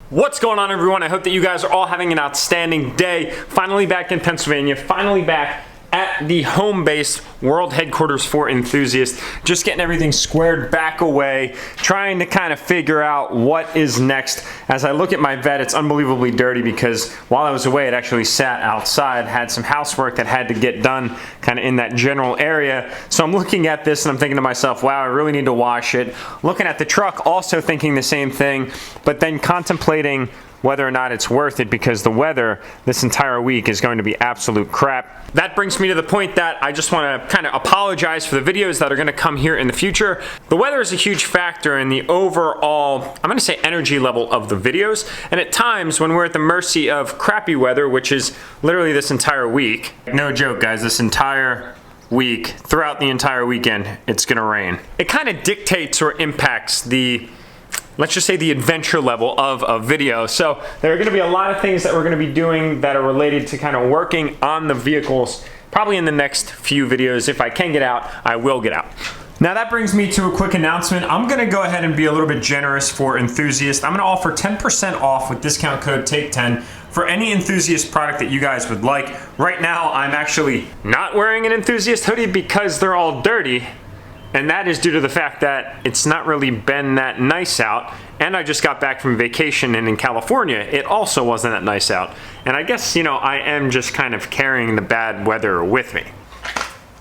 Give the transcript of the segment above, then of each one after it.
What's going on, everyone? I hope that you guys are all having an outstanding day. Finally back in Pennsylvania, finally back at the home base world headquarters for enthusiasts, just getting everything squared back away, trying to kind of figure out what is next. As I look at my vet, it's unbelievably dirty because while I was away, it actually sat outside, had some housework that had to get done kind of in that general area. So I'm looking at this and I'm thinking to myself, wow, I really need to wash it. Looking at the truck, also thinking the same thing, but then contemplating whether or not it's worth it because the weather this entire week is going to be absolute crap. That brings me to the point that I just want to kind of apologize for the videos that are going to come here in the future. The weather is a huge factor in the overall, I'm going to say, energy level of the videos, and at times when we're at the mercy of crappy weather, which is literally this entire week, no joke guys, this entire week, throughout the entire weekend, it's going to rain. It kind of dictates or impacts the, let's just say, the adventure level of a video. So there are going to be a lot of things that we're going to be doing that are related to kind of working on the vehicles probably in the next few videos. If I can get out, I will get out. Now that brings me to a quick announcement. I'm going to go ahead and be a little bit generous for enthusiasts. I'm going to offer 10% off with discount code TAKE10 for any enthusiast product that you guys would like. Right now I'm actually not wearing an enthusiast hoodie because they're all dirty. And that is due to the fact that it's not really been that nice out, and I just got back from vacation, and in California it also wasn't that nice out. And I guess, you know, I am just kind of carrying the bad weather with me.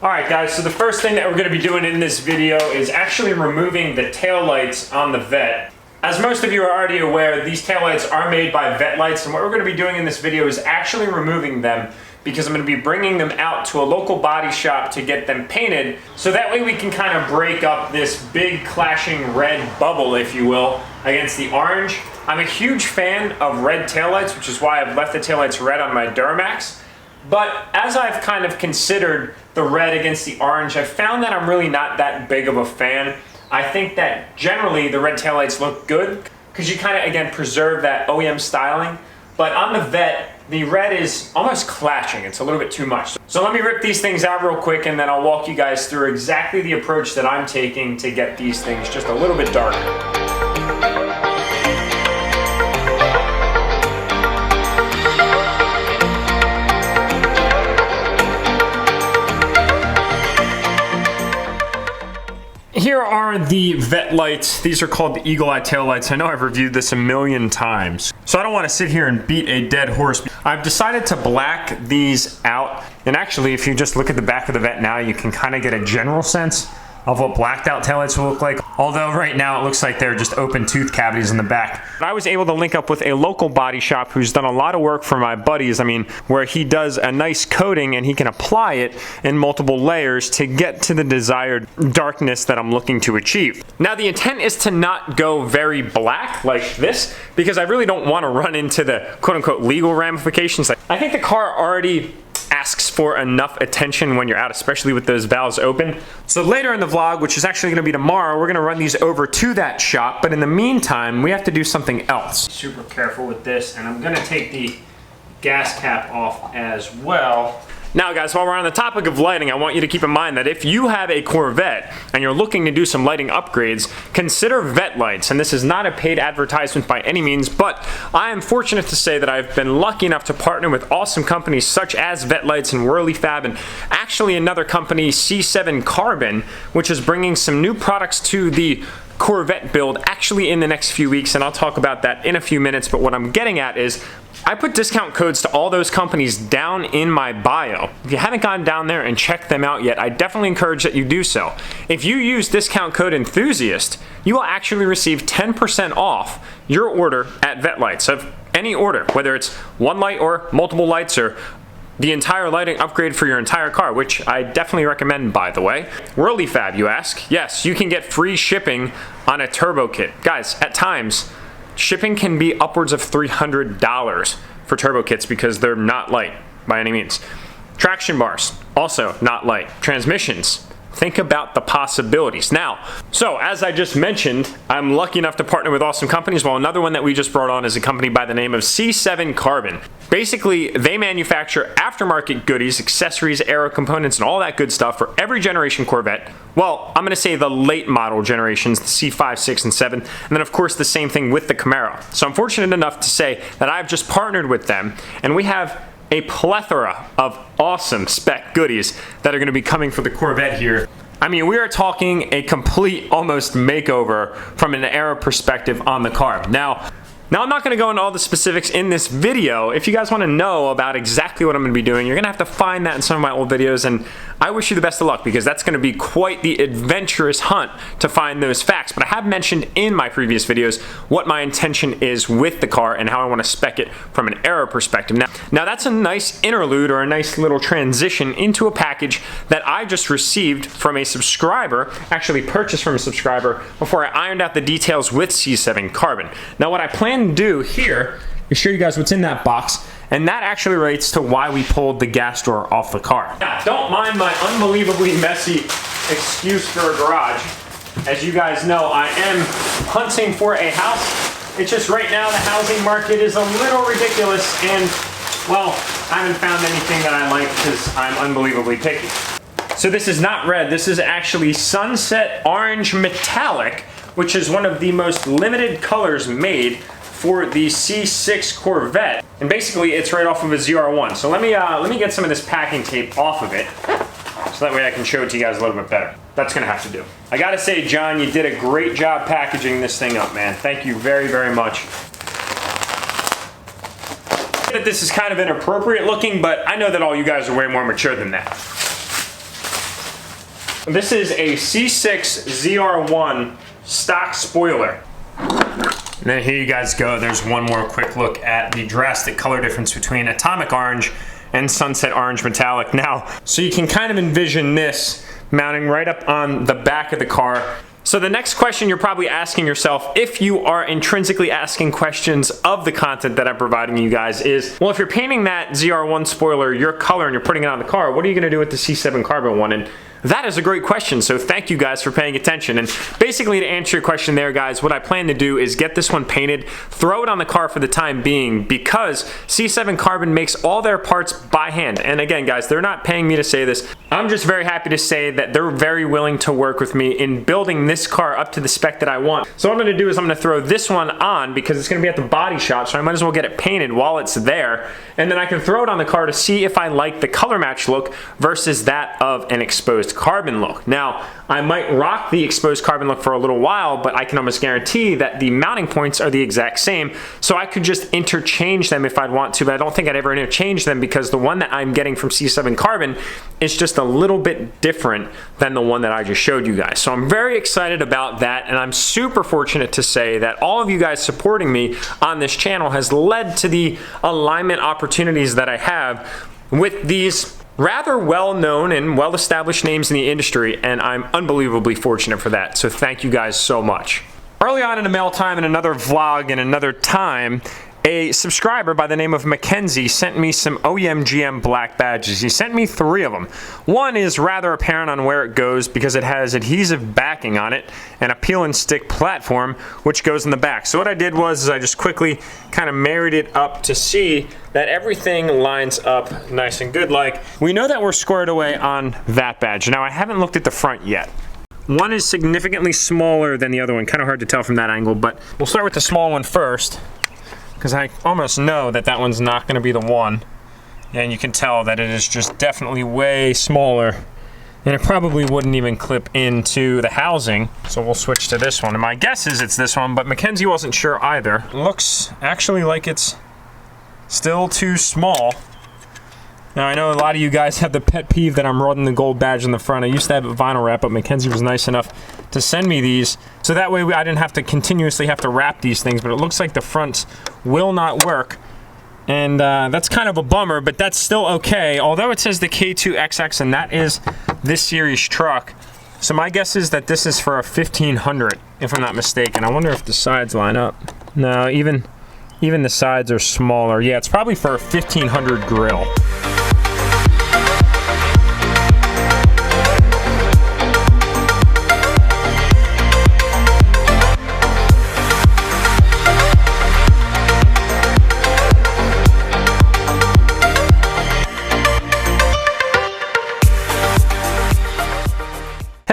Alright guys, so the first thing that we're going to be doing in this video is actually removing the taillights on the Vet. As most of you are already aware, these taillights are made by Vet Lights, and what we're going to be doing in this video is actually removing them because I'm going to be bringing them out to a local body shop to get them painted, so that way we can kind of break up this big clashing red bubble, if you will, against the orange. I'm a huge fan of red taillights, which is why I've left the taillights red on my DURTYMAX. But as I've kind of considered the red against the orange, I've found that I'm really not that big of a fan. I think that generally the red taillights look good because you kind of, again, preserve that OEM styling. But on the Vet, the red is almost clashing. It's a little bit too much. So let me rip these things out real quick and then I'll walk you guys through exactly the approach that I'm taking to get these things just a little bit darker. Here are the Vet lights. These are called the Eagle Eye tail lights. I know I've reviewed this a million times, so I don't want to sit here and beat a dead horse. I've decided to black these out, and actually if you just look at the back of the Vet now, you can kind of get a general sense of what blacked out taillights will look like. Although right now it looks like they're just open tooth cavities in the back. I was able to link up with a local body shop who's done a lot of work for my buddies. I mean, where he does a nice coating and he can apply it in multiple layers to get to the desired darkness that I'm looking to achieve. Now the intent is to not go very black like this because I really don't want to run into the quote-unquote legal ramifications. I think the car already asks for enough attention when you're out, especially with those valves open. So later in the vlog, which is actually going to be tomorrow, we're going to run these over to that shop, but in the meantime we have to do something else. Super careful with this, and I'm going to take the gas cap off as well. Now guys, while we're on the topic of lighting, I want you to keep in mind that if you have a Corvette and you're looking to do some lighting upgrades, consider Vet Lights. And this is not a paid advertisement by any means, but I am fortunate to say that I've been lucky enough to partner with awesome companies such as Vet Lights and Whirlyfab, and actually another company, C7 Carbon, which is bringing some new products to the Corvette build actually in the next few weeks, and I'll talk about that in a few minutes. But what I'm getting at is I put discount codes to all those companies down in my bio. If you haven't gone down there and checked them out yet, I definitely encourage that you do so. If you use discount code enthusiast, you will actually receive 10% off your order at Vet Lights of any order, whether it's one light or multiple lights or the entire lighting upgrade for your entire car, which I definitely recommend, by the way. Whirlyfab, you ask? Yes, you can get free shipping on a turbo kit. Guys, at times, shipping can be upwards of $300 for turbo kits because they're not light by any means. Traction bars, also not light. Transmissions, think about the possibilities. Now, so as I just mentioned, I'm lucky enough to partner with awesome companies. Well, another one that we just brought on is a company by the name of C7 Carbon. Basically, they manufacture aftermarket goodies, accessories, aero components, and all that good stuff for every generation Corvette. Well, I'm going to say the late model generations, the C5, 6, and 7, and then of course the same thing with the Camaro. So I'm fortunate enough to say that I've just partnered with them, and we have a plethora of awesome spec goodies that are going to be coming for the Corvette here. I mean, we are talking a complete, almost makeover from an aero perspective on the car. Now, I'm not going to go into all the specifics in this video. If you guys want to know about exactly what I'm going to be doing, you're going to have to find that in some of my old videos, and I wish you the best of luck because that's going to be quite the adventurous hunt to find those facts. But I have mentioned in my previous videos what my intention is with the car and how I want to spec it from an aero perspective. Now that's a nice interlude or a nice little transition into a package that I just received from a subscriber, actually purchased from a subscriber, before I ironed out the details with C7 Carbon. Now what I plan to do here is show you guys what's in that box, and that actually relates to why we pulled the gas door off the car. Now, don't mind my unbelievably messy excuse for a garage. As you guys know, I am hunting for a house. It's just right now the housing market is a little ridiculous, and well, I haven't found anything that I like because I'm unbelievably picky. So this is not red, this is actually Sunset Orange Metallic, which is one of the most limited colors made for the C6 Corvette. And basically it's right off of a ZR1. So let me get some of this packing tape off of it, so that way I can show it to you guys a little bit better. That's gonna have to do. I gotta say, John, you did a great job packaging this thing up, man. Thank you very, very much. That this is kind of inappropriate looking, but I know that all you guys are way more mature than that. This is a C6 ZR1 stock spoiler. And then here you guys go. There's one more quick look at the drastic color difference between Atomic Orange and Sunset Orange Metallic. Now, so you can kind of envision this mounting right up on the back of the car. So the next question you're probably asking yourself, if you are intrinsically asking questions of the content that I'm providing you guys, is, well, if you're painting that ZR1 spoiler your color and you're putting it on the car, what are you gonna do with the C7 Carbon one? And that is a great question, so thank you guys for paying attention. And basically, to answer your question there, guys, what I plan to do is get this one painted, throw it on the car for the time being, because C7 Carbon makes all their parts by hand. And again, guys, they're not paying me to say this. I'm just very happy to say that they're very willing to work with me in building this car up to the spec that I want. So what I'm gonna do is I'm gonna throw this one on because it's gonna be at the body shop, so I might as well get it painted while it's there. And then I can throw it on the car to see if I like the color match look versus that of an exposed carbon look. Now, I might rock the exposed carbon look for a little while, but I can almost guarantee that the mounting points are the exact same, so I could just interchange them if I'd want to, but I don't think I'd ever interchange them because the one that I'm getting from C7 Carbon is just a little bit different than the one that I just showed you guys. So I'm very excited about that, and I'm super fortunate to say that all of you guys supporting me on this channel has led to the alignment opportunities that I have with these rather well-known and well-established names in the industry, and I'm unbelievably fortunate for that. So thank you guys so much. Early on in the mail time, in another vlog in another time, a subscriber by the name of Mackenzie sent me some OEM GM black badges. He sent me 3 of them. One is rather apparent on where it goes because it has adhesive backing on it and a peel and stick platform which goes in the back. So what I did was I just quickly kind of married it up to see that everything lines up nice and good. Like, we know that we're squared away on that badge. Now, I haven't looked at the front yet. One is significantly smaller than the other one. Kind of hard to tell from that angle, but we'll start with the small one first, because I almost know that that one's not going to be the one. And you can tell that it is just definitely way smaller, and it probably wouldn't even clip into the housing. So we'll switch to this one, and my guess is it's this one, but Mackenzie wasn't sure either. It looks actually like it's still too small. Now, I know a lot of you guys have the pet peeve that I'm running the gold badge in the front. I used to have a vinyl wrap, but Mackenzie was nice enough to send me these, so that way I didn't have to continuously have to wrap these things, but it looks like the fronts will not work, and that's kind of a bummer, but that's still okay, although it says the K2XX, and that is this series truck. So my guess is that this is for a 1500, if I'm not mistaken. I wonder if the sides line up. No, even the sides are smaller. Yeah, it's probably for a 1500 grill.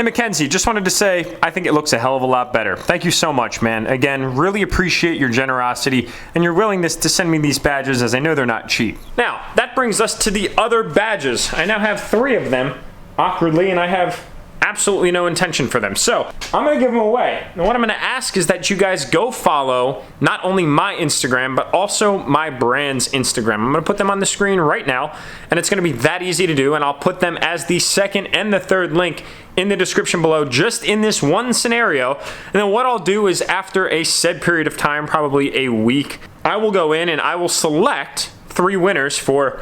Hey Mackenzie, just wanted to say, I think it looks a hell of a lot better. Thank you so much, man. Again, really appreciate your generosity and your willingness to send me these badges, as I know they're not cheap. Now, that brings us to the other badges. I now have 3 of them, awkwardly, and I have absolutely no intention for them. So I'm gonna give them away. And what I'm gonna ask is that you guys go follow not only my Instagram, but also my brand's Instagram. I'm gonna put them on the screen right now, and it's gonna be that easy to do, and I'll put them as the second and the third link in the description below, just in this one scenario. And then what I'll do is, after a said period of time, probably a week, I will go in and I will select 3 winners for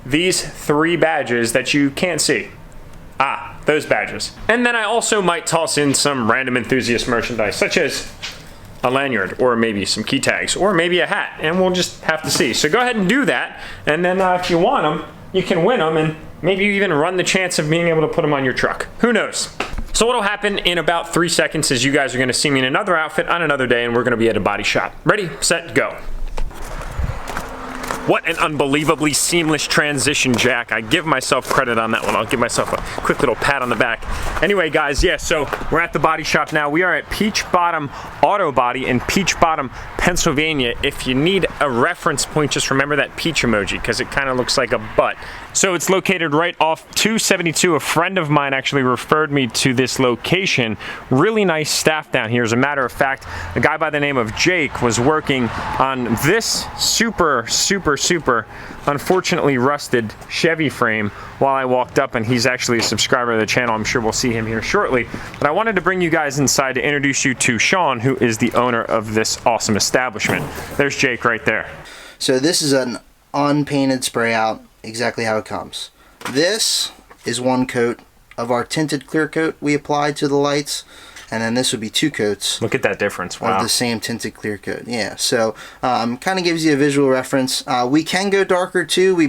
these 3 badges that you can't see. Those badges. And then I also might toss in some random enthusiast merchandise, such as a lanyard, or maybe some key tags, or maybe a hat, and we'll just have to see. So go ahead and do that, and then if you want them, you can win them, and maybe you even run the chance of being able to put them on your truck. Who knows? So what'll happen in about 3 seconds is you guys are gonna see me in another outfit on another day, and we're gonna be at a body shop. Ready, set, go. What an unbelievably seamless transition, Jack. I give myself credit on that one. I'll give myself a quick little pat on the back. Anyway, guys, yeah, so we're at the body shop now. We are at Peach Bottom Auto Body in Peach Bottom, Pennsylvania. If you need a reference point, just remember that peach emoji, because it kind of looks like a butt. So it's located right off 272. A friend of mine actually referred me to this location. Really nice staff down here. As a matter of fact, a guy by the name of Jake was working on this super unfortunately rusted Chevy frame while I walked up, and he's actually a subscriber of the channel. I'm sure we'll see him here shortly. But I wanted to bring you guys inside to introduce you to Sean, who is the owner of this awesome establishment. There's Jake right there. So this is an unpainted spray out, exactly how it comes. This is 1 coat of our tinted clear coat we applied to the lights, and then this would be 2 coats. Look at that difference. Wow. Of the same tinted clear coat. Yeah, so kind of gives you a visual reference. We can go darker too. We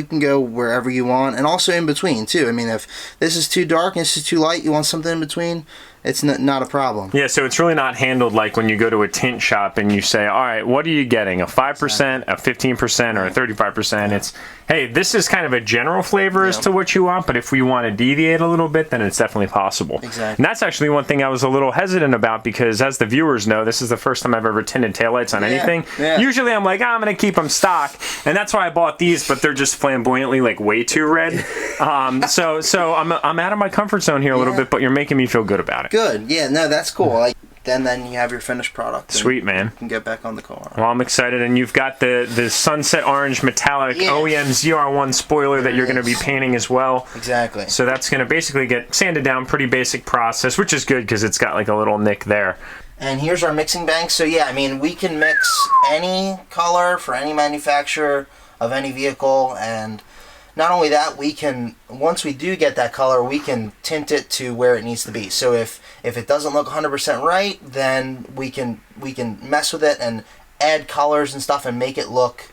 can go wherever you want, and also in between too. I mean, if this is too dark and this is too light, you want something in between, it's not a problem. Yeah, so it's really not handled like when you go to a tint shop and you say, all right, what are you getting? A 5%, a 15%, or a 35%? It's, hey, this is kind of a general flavor as to what you want, but if we want to deviate a little bit, then it's definitely possible. Exactly. And that's actually one thing I was a little hesitant about, because as the viewers know, this is the first time I've ever tinted taillights on anything. Yeah. Usually I'm like, I'm going to keep them stock, and that's why I bought these, but they're just flamboyantly like way too red. So I'm out of my comfort zone here a little bit, but you're making me feel good about it. Good. Yeah, no, that's cool. Like, then you have your finished product. Sweet, man. You can get back on the car. Well, I'm excited, and you've got the sunset orange metallic OEM ZR1 spoiler that you're going to be painting as well. Exactly. So that's going to basically get sanded down, pretty basic process, which is good because it's got like a little nick there. And here's our mixing bank. So yeah, I mean, we can mix any color for any manufacturer of any vehicle, and not only that, we can, once we do get that color, we can tint it to where it needs to be. So if it doesn't look 100% right, then we can mess with it and add colors and stuff and make it look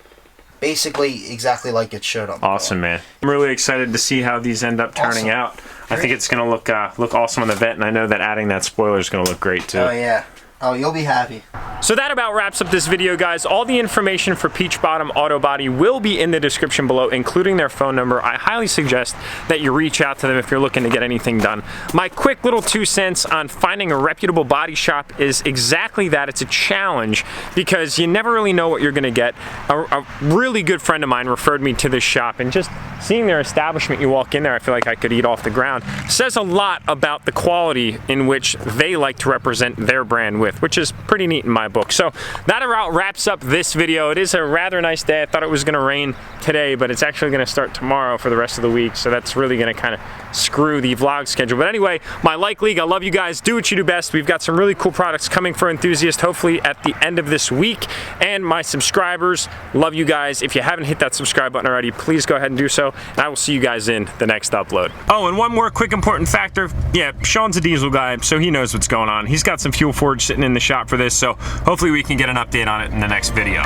basically exactly like it should on the Awesome, man. I'm really excited to see how these end up turning out. I think it's going to look awesome on the Vette, and I know that adding that spoiler is going to look great too. Oh yeah. Oh, you'll be happy. So that about wraps up this video, guys. All the information for Peach Bottom Auto Body will be in the description below, including their phone number. I highly suggest that you reach out to them if you're looking to get anything done. My quick little 2 cents on finding a reputable body shop is exactly that. It's a challenge because you never really know what you're gonna get. A really good friend of mine referred me to this shop, and just seeing their establishment, you walk in there, I feel like I could eat off the ground, says a lot about the quality in which they like to represent their brand with, which is pretty neat in my book. So that about wraps up this video. It is a rather nice day. I thought it was going to rain today, but it's actually going to start tomorrow for the rest of the week, so that's really going to kind of screw the vlog schedule. But anyway, my like league, I love you guys. Do what you do best. We've got some really cool products coming for enthusiasts, hopefully at the end of this week. And my subscribers, love you guys. If you haven't hit that subscribe button already, please go ahead and do so, and I will see you guys in the next upload. Oh, and one more quick important factor. Yeah, Sean's a diesel guy, so he knows what's going on. He's got some fuel forge sitting in the shop for this, so hopefully we can get an update on it in the next video.